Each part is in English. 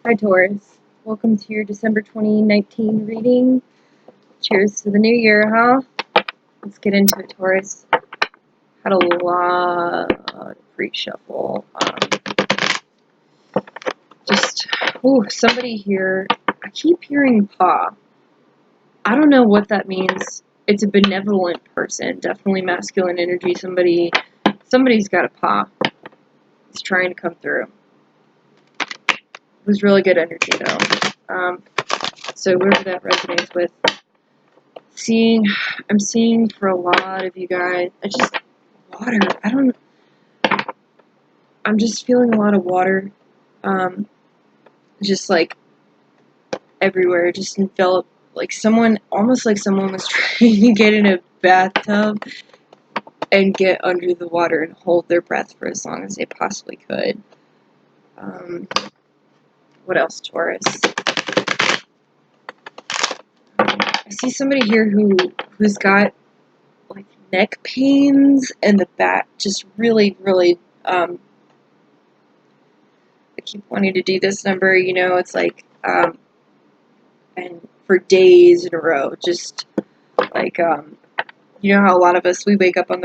Hi Taurus, welcome to your December 2019 reading. Cheers to the new year, huh? Let's get into it, Taurus. Had a lot of pre-shuffle. Somebody here, I keep hearing Pa. I don't know what that means. It's a benevolent person, definitely masculine energy. Somebody's got a Pa. It's trying to come through. It was really good energy though. So whoever that resonates with, I'm seeing for a lot of you guys, water. I'm just feeling a lot of water, just like everywhere, just enveloped, almost like someone was trying to get in a bathtub and get under the water and hold their breath for as long as they possibly could. What else, Taurus? I see somebody here who's got like neck pains and the back just really, I keep wanting to do this number, it's like, and for days in a row, just like, how a lot of us, we wake up on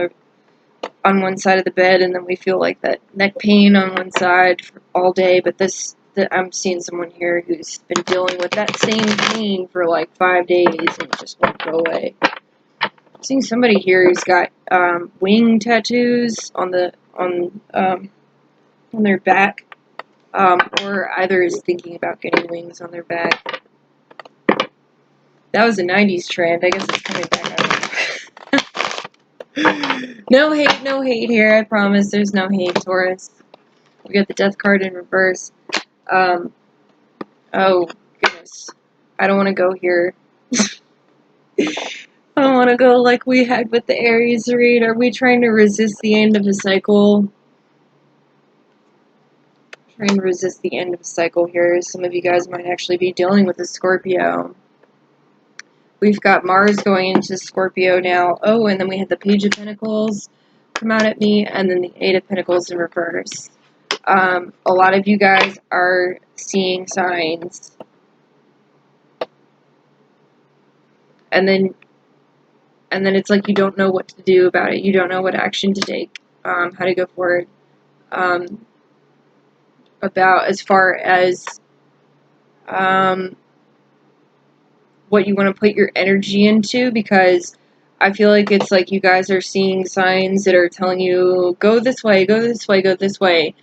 one side of the bed and then we feel like that neck pain on one side for all day, but I'm seeing someone here who's been dealing with that same pain for like 5 days and it just won't go away. I'm seeing somebody here who's got wing tattoos on their back, or either is thinking about getting wings on their back. That was a 90s trend. I guess it's coming back up. No hate here. I promise. There's no hate, Taurus. We got the death card in reverse. Oh, goodness. I don't want to go here. I don't want to go like we had with the Aries read. Are we trying to resist the end of a cycle? Trying to resist the end of a cycle here. Some of you guys might actually be dealing with a Scorpio. We've got Mars going into Scorpio now. Oh, and then we had the Page of Pentacles come out at me, and then the Eight of Pentacles in reverse. A lot of you guys are seeing signs. And then it's like you don't know what to do about it. You don't know what action to take, how to go forward. About as far as what you want to put your energy into, because I feel like it's like you guys are seeing signs that are telling you, go this way, go this way, go this way.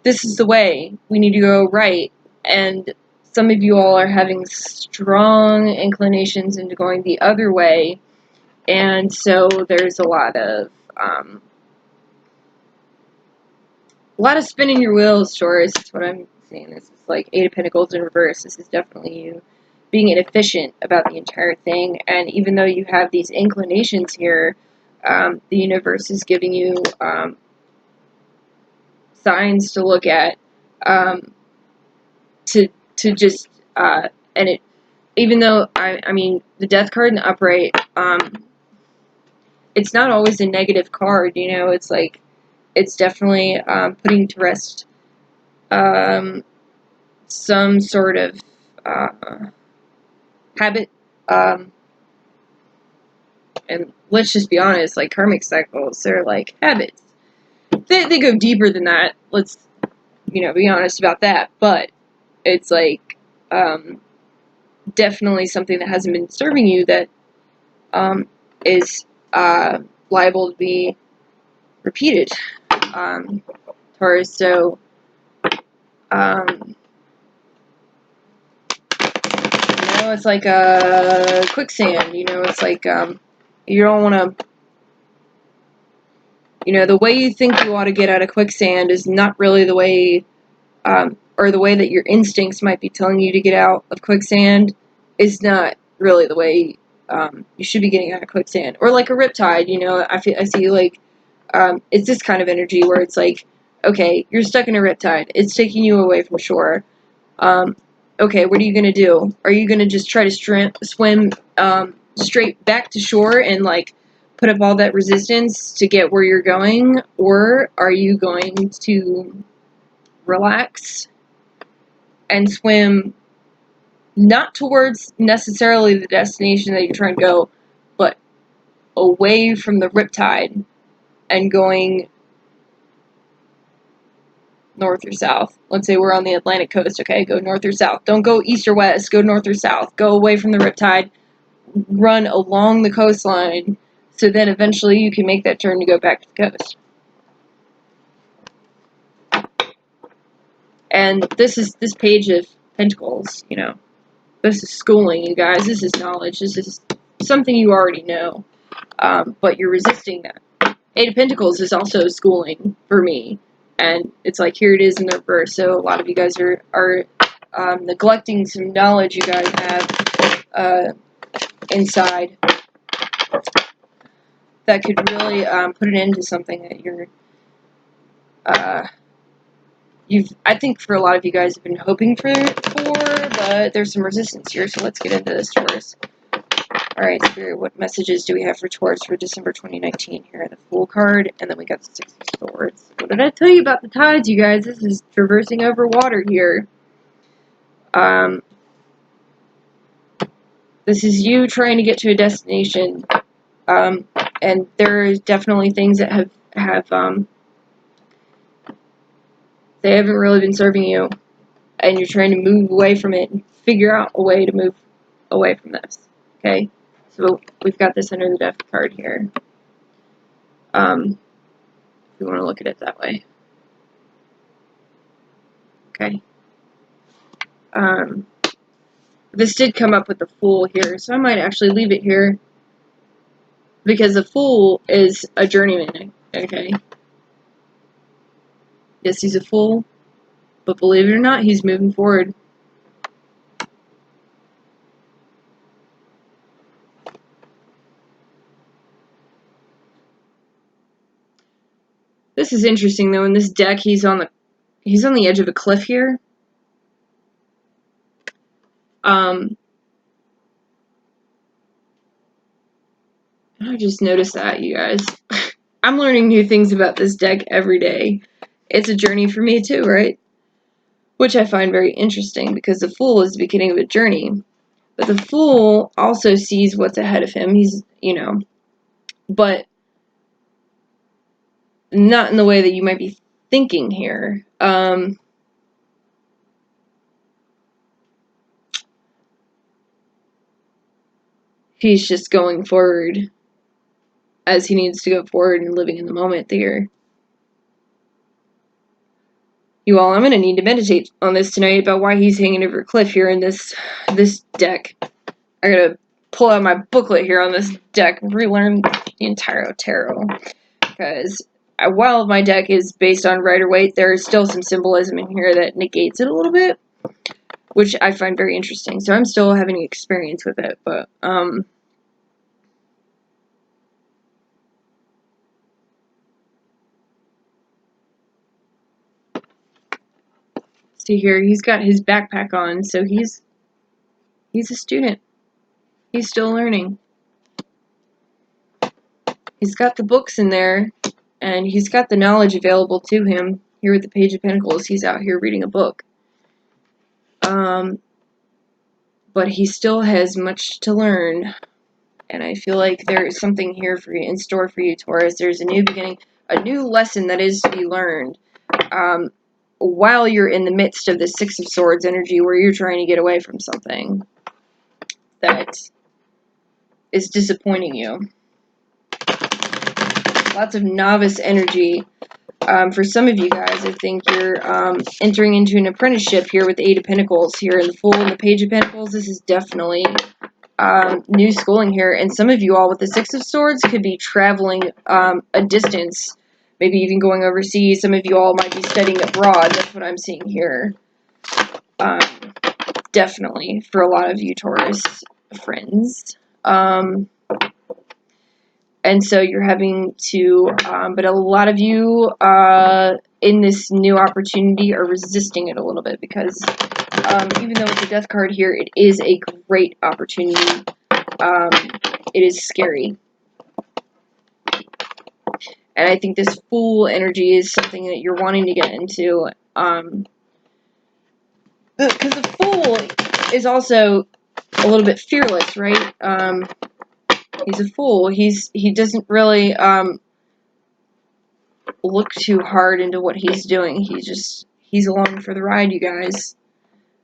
This is the way. We need to go right. And some of you all are having strong inclinations into going the other way. And so there's a lot of spinning your wheels, Taurus. That's what I'm seeing. This is like Eight of Pentacles in reverse. This is definitely you being inefficient about the entire thing. And even though you have these inclinations here, the universe is giving you signs to look at, to just and it, even though I mean the Death card in the upright, it's not always a negative card. It's like it's definitely putting to rest some sort of habit, and let's just be honest, like karmic cycles, they're like habits. They go deeper than that. Let's be honest about that. But it's like definitely something that hasn't been serving you that is liable to be repeated, Taurus. So it's like a quicksand. It's like you don't want to. The way you think you ought to get out of quicksand is not really the way, or the way that your instincts might be telling you to get out of quicksand is not really the way you should be getting out of quicksand. Or like a riptide, I see like it's this kind of energy where it's like, okay, you're stuck in a riptide. It's taking you away from shore. Okay, what are you going to do? Are you going to just try to swim straight back to shore and like put up all that resistance to get where you're going? Or are you going to relax and swim not towards necessarily the destination that you're trying to go, but away from the riptide and going north or south. Let's say we're on the Atlantic coast, okay? Go north or south. Don't go east or west. Go north or south. Go away from the riptide. Run along the coastline, so then eventually you can make that turn to go back to the coast. And this page of pentacles, you know. This is schooling, you guys. This is knowledge. This is something you already know. But you're resisting that. Eight of Pentacles is also schooling for me. And it's like, here it is in the reverse. So a lot of you guys are neglecting some knowledge you guys have inside that could really put an end to something that you're, I think for a lot of you guys have been hoping for, but there's some resistance here, so let's get into this, Taurus. Alright, Spirit, what messages do we have for Taurus for December 2019 here? The Fool card, and then we got the Six of Swords. What did I tell you about the tides, you guys? This is traversing over water here. This is you trying to get to a destination, and there's definitely things that have they haven't really been serving you, and you're trying to move away from it and figure out a way to move away from this. Okay, so we've got this under the Death card here. If you want to look at it that way. Okay. This did come up with the Fool here, so I might actually leave it here because the Fool is a journeyman. Okay. Yes, he's a fool, but believe it or not, he's moving forward. This is interesting though. In this deck, he's on the edge of a cliff here. I just noticed that, you guys. I'm learning new things about this deck every day. It's a journey for me too, right? Which I find very interesting because the Fool is the beginning of a journey. But the Fool also sees what's ahead of him. He's, you know, but not in the way that you might be thinking here. He's just going forward as he needs to go forward and living in the moment there. You all, I'm going to need to meditate on this tonight about why he's hanging over a cliff here in this deck. I gotta pull out my booklet here on this deck and relearn the entire tarot. Because while my deck is based on Rider-Waite, there is still some symbolism in here that negates it a little bit, which I find very interesting. So I'm still having experience with it, but see here, he's got his backpack on, so he's a student. He's still learning. He's got the books in there, and he's got the knowledge available to him. Here with the Page of Pentacles, he's out here reading a book. But he still has much to learn, and I feel like there is something here for you, in store for you, Taurus. There's a new beginning, a new lesson that is to be learned. While you're in the midst of the Six of Swords energy, where you're trying to get away from something that is disappointing you. Lots of novice energy. For some of you guys, I think you're entering into an apprenticeship here with the Eight of Pentacles here in the Fool and the Page of Pentacles. This is definitely new schooling here. And some of you all with the Six of Swords could be traveling a distance, maybe even going overseas. Some of you all might be studying abroad. That's what I'm seeing here. Definitely for a lot of you Taurus friends. And so you're having to, but a lot of you in this new opportunity are resisting it a little bit because even though it's a death card here, it is a great opportunity. It is scary. And I think this Fool energy is something that you're wanting to get into. because the Fool is also a little bit fearless, right? He's a fool. He doesn't really look too hard into what he's doing. He's along for the ride, you guys.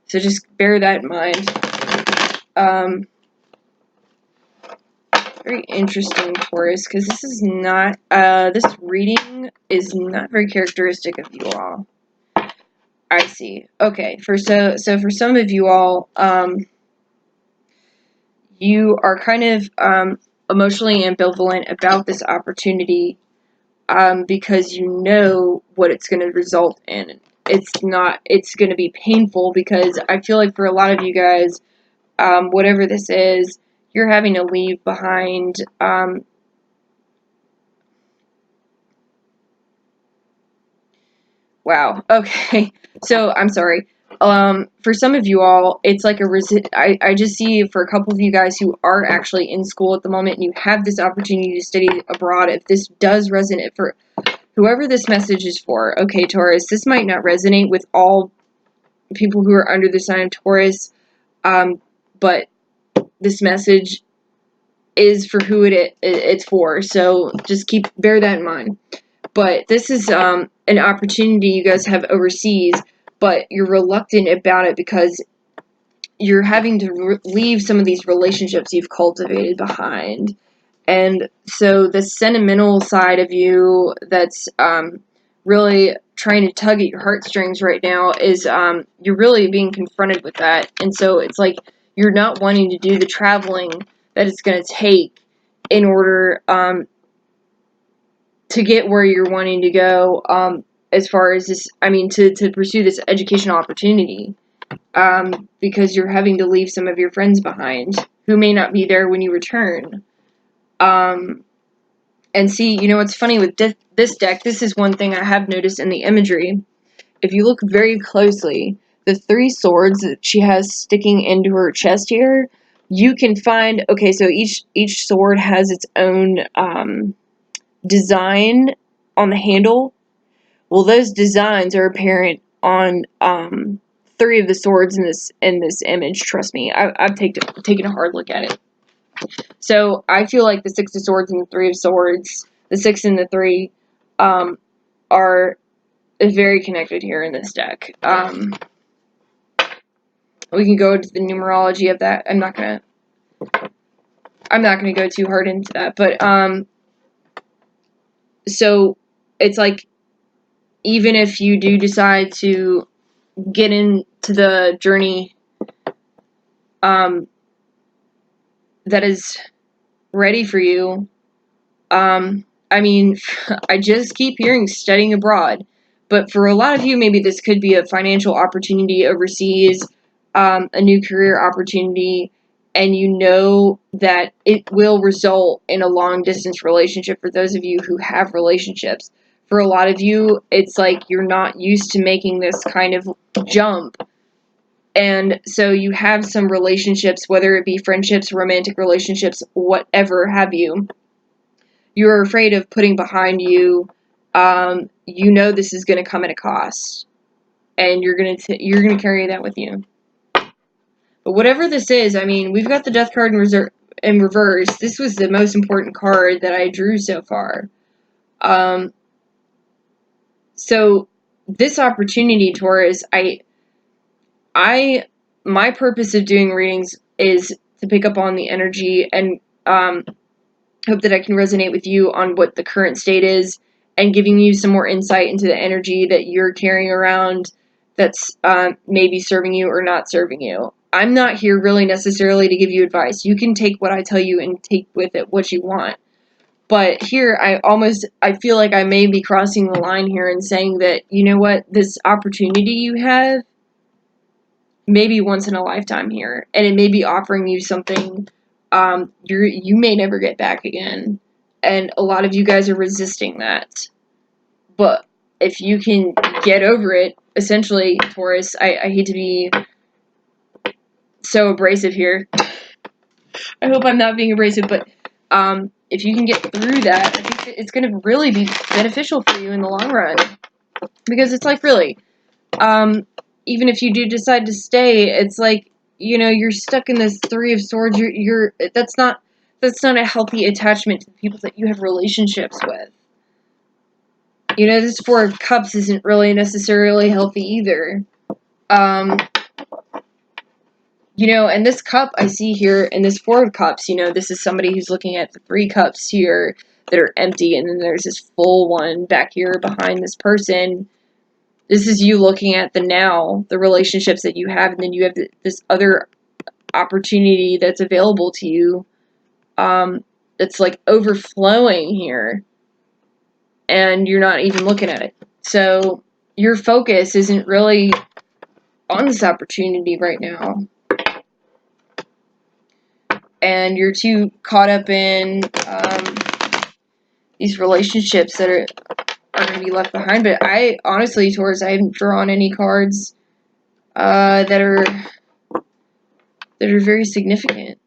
So just bear that in mind. Very interesting, Taurus, because this is not, this reading is not very characteristic of you all. I see. Okay, so for some of you all, you are kind of emotionally ambivalent about this opportunity, because you know what it's going to result in. It's going to be painful, because I feel like for a lot of you guys, whatever this is, you're having to leave behind, wow, okay, so I'm sorry. For some of you all, it's like I just see for a couple of you guys who are actually in school at the moment and you have this opportunity to study abroad, if this does resonate for whoever this message is for, okay, Taurus, this might not resonate with all people who are under the sign of Taurus, but this message is for who it's for, so just bear that in mind. But this is an opportunity you guys have overseas, but you're reluctant about it because you're having to leave some of these relationships you've cultivated behind. And so the sentimental side of you that's really trying to tug at your heartstrings right now is you're really being confronted with that. And so it's like you're not wanting to do the traveling that it's going to take in order to get where you're wanting to go, as far as this, I mean, to pursue this educational opportunity, because you're having to leave some of your friends behind who may not be there when you return. And see, you know what's funny with this deck, this is one thing I have noticed in the imagery. If you look very closely, the 3 swords that she has sticking into her chest here, you can find, okay, so each sword has its own design on the handle. Well, those designs are apparent on 3 of the swords in this image. Trust me, I've taken a hard look at it. So I feel like the 6 of swords and the 3 of swords, the 6 and the 3, are very connected here in this deck. We can go into the numerology of that. I'm not gonna go too hard into that, but so it's like, even if you do decide to get into the journey that is ready for you, I mean, I just keep hearing studying abroad, but for a lot of you, maybe this could be a financial opportunity overseas, a new career opportunity, and you know that it will result in a long distance relationship for those of you who have relationships. For a lot of you, it's like you're not used to making this kind of jump. And so you have some relationships, whether it be friendships, romantic relationships, whatever have you, you're afraid of putting behind you. You know this is going to come at a cost, and you're gonna carry that with you. But whatever this is, I mean, we've got the Death card in reverse. This was the most important card that I drew so far. So this opportunity, Taurus, my purpose of doing readings is to pick up on the energy and hope that I can resonate with you on what the current state is and giving you some more insight into the energy that you're carrying around that's maybe serving you or not serving you. I'm not here really necessarily to give you advice. You can take what I tell you and take with it what you want. But here, I feel like I may be crossing the line here and saying that, you know what, this opportunity you have may be once in a lifetime here, and it may be offering you something you may never get back again. And a lot of you guys are resisting that. But if you can get over it, essentially, Taurus, I hate to be so abrasive here. I hope I'm not being abrasive, but if you can get through that, I think it's going to really be beneficial for you in the long run. Because it's like, really, even if you do decide to stay, it's like, you know, you're stuck in this Three of Swords. That's not a healthy attachment to the people that you have relationships with. You know, this Four of Cups isn't really necessarily healthy either. You know, and this cup I see here, and this Four of Cups, you know, this is somebody who's looking at the Three Cups here that are empty, and then there's this full one back here behind this person. This is you looking at the now, the relationships that you have, and then you have this other opportunity that's available to you, that's like overflowing here, and you're not even looking at it. So your focus isn't really on this opportunity right now, and you're too caught up in these relationships that are going to be left behind. But I honestly, Taurus, I haven't drawn any cards that are very significant,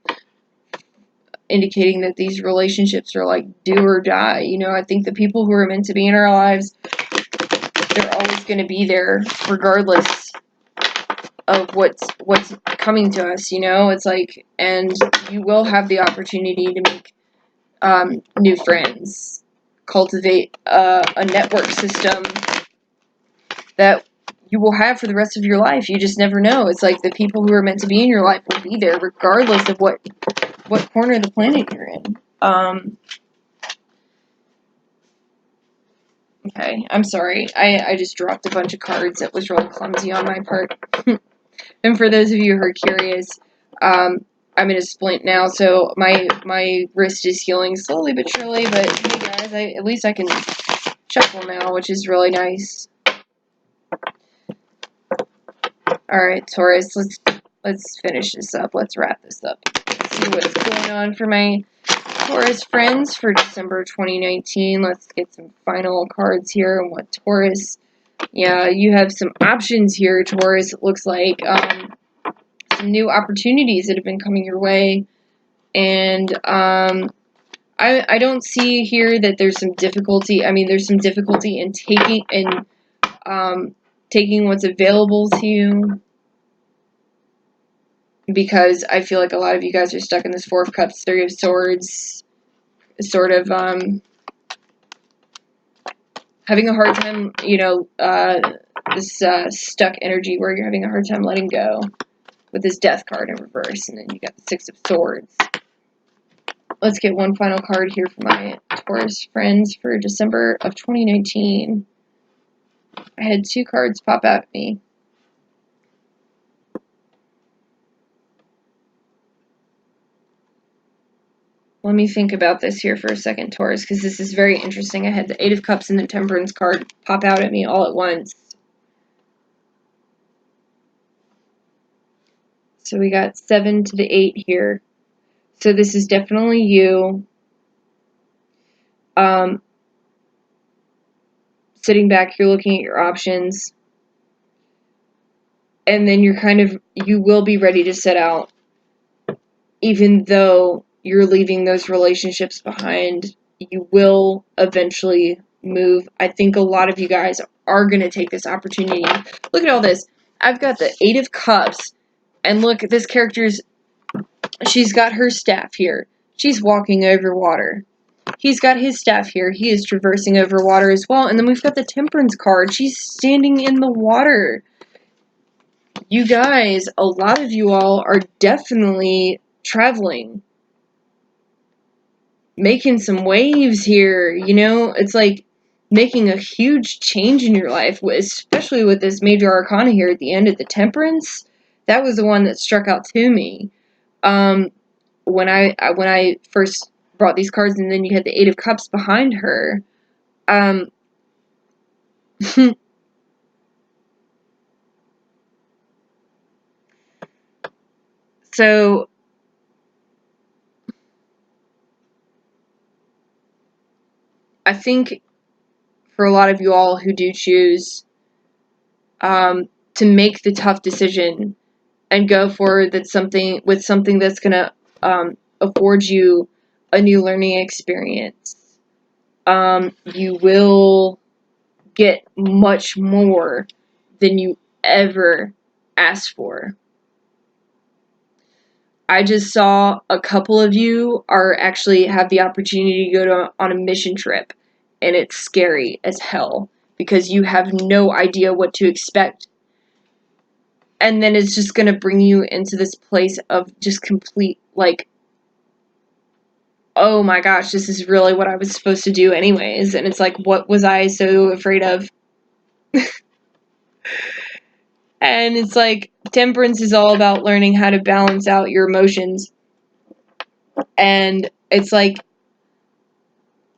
indicating that these relationships are like do or die. You know, I think the people who are meant to be in our lives, they're always going to be there regardless of what's coming to us. You know, it's like, and you will have the opportunity to make new friends, cultivate a network system that you will have for the rest of your life. You just never know. It's like the people who are meant to be in your life will be there regardless of what corner of the planet you're in. Okay, I'm sorry. I just dropped a bunch of cards. That was really clumsy on my part. And for those of you who are curious, I'm in a splint now, so my wrist is healing slowly but surely. But hey guys, at least I can shuffle now, which is really nice. Alright, Taurus, let's finish this up. Let's wrap this up. Let's see what's going on for my Taurus friends for December 2019. Let's get some final cards here on what Taurus. Yeah, you have some options here, Taurus. It looks like some new opportunities that have been coming your way. And I don't see here that there's some difficulty. I mean, there's some difficulty in taking what's available to you, because I feel like a lot of you guys are stuck in this Four of Cups, Three of Swords, sort of having a hard time, you know, this stuck energy where you're having a hard time letting go with this Death card in reverse, and then you got the Six of Swords. Let's get one final card here for my Taurus friends for December of 2019. I had two cards pop out at me. Let me think about this here for a second, Taurus, because this is very interesting. I had the Eight of Cups and the Temperance card pop out at me all at once. So we got 7 to the 8 here. So this is definitely you. Sitting back, you're looking at your options. And then you will be ready to set out, even though you're leaving those relationships behind. You will eventually move. I think a lot of you guys are going to take this opportunity. Look at all this. I've got the Eight of Cups, and look, this she's got her staff here. She's walking over water. He's got his staff here. He is traversing over water as well. And then we've got the Temperance card. She's standing in the water. You guys, a lot of you all are definitely traveling, making some waves here. You know, it's like making a huge change in your life, especially with this major arcana here at the end of the Temperance. That was the one that struck out to me. When I first brought these cards, and then you had the Eight of Cups behind her. So I think for a lot of you all who do choose to make the tough decision and go forward with something that's going to afford you a new learning experience, you will get much more than you ever asked for. I just saw a couple of you are actually have the opportunity to go on a mission trip, and it's scary as hell because you have no idea what to expect. And then it's just going to bring you into this place of just complete, like, oh my gosh, this is really what I was supposed to do anyways. And it's like, what was I so afraid of? And it's like, temperance is all about learning how to balance out your emotions. And it's like,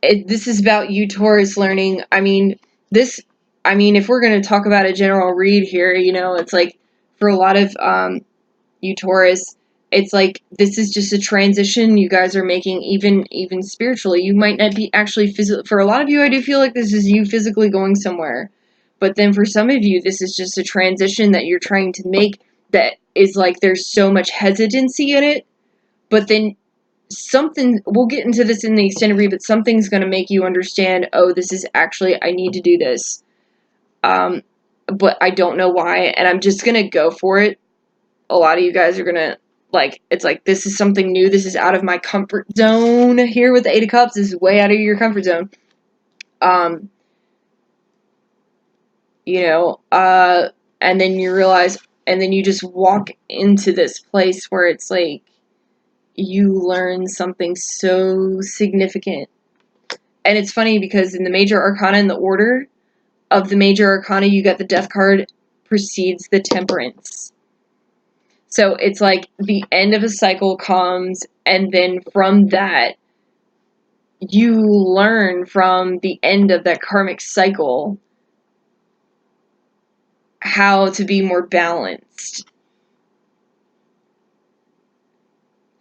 this is about you, Taurus, learning. If we're going to talk about a general read here, it's like, for a lot of you, Taurus, it's like, this is just a transition you guys are making, even spiritually. You might not be actually physically, for a lot of you, I do feel like this is you physically going somewhere. But then for some of you, this is just a transition that you're trying to make that is like, there's so much hesitancy in it. But then something, we'll get into this in the extended read, but something's going to make you understand, oh, this is actually, I need to do this. But I don't know why, and I'm just going to go for it. A lot of you guys are going to, like, it's like, this is something new. This is out of my comfort zone here with the Eight of Cups. This is way out of your comfort zone. And then you realize, and then you just walk into this place where it's like, you learn something so significant. And it's funny because in the major arcana, in the order of the major arcana, you get the death card precedes the temperance. So it's like the end of a cycle comes, and then from that, you learn from the end of that karmic cycle how to be more balanced,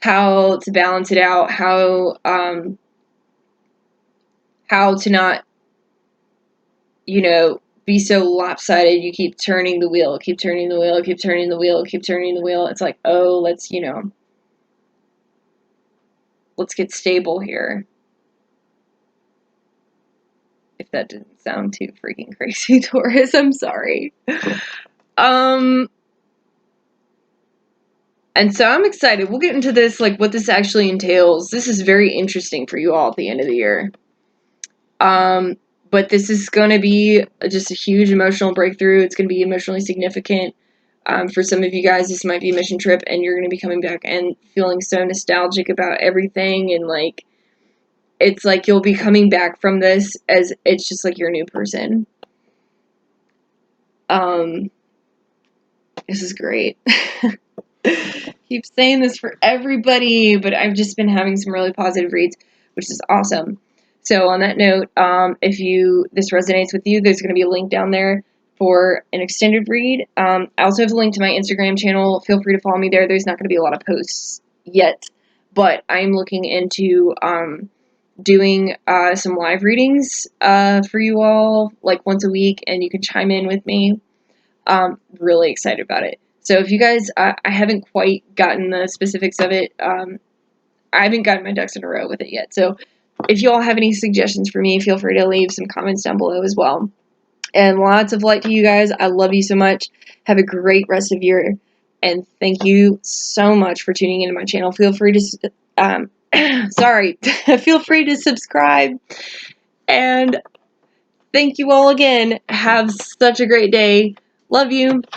how to balance it out, how to not, be so lopsided. You keep turning the wheel, keep turning the wheel, keep turning the wheel, keep turning the wheel. It's like, oh, let's get stable here. If that didn't sound too freaking crazy, Taurus, I'm sorry. And so I'm excited. We'll get into this, like, what this actually entails. This is very interesting for you all at the end of the year. But this is going to be just a huge emotional breakthrough. It's going to be emotionally significant. For some of you guys, this might be a mission trip, and you're going to be coming back and feeling so nostalgic about everything. And, like, it's like you'll be coming back from this as it's just like you're a new person. This is great. Keep saying this for everybody, but I've just been having some really positive reads, which is awesome. So on that note, if this resonates with you, there's going to be a link down there for an extended read. I also have a link to my Instagram channel. Feel free to follow me there. There's not going to be a lot of posts yet, but I'm looking into doing some live readings for you all, like once a week, and you can chime in with me. Really excited about it. So if you guys, I haven't quite gotten the specifics of it. I haven't gotten my ducks in a row with it yet. So if you all have any suggestions for me, feel free to leave some comments down below as well. And lots of light to you guys. I love you so much. Have a great rest of your, and thank you so much for tuning into my channel. Feel free to, feel free to subscribe. And thank you all again. Have such a great day. Love you.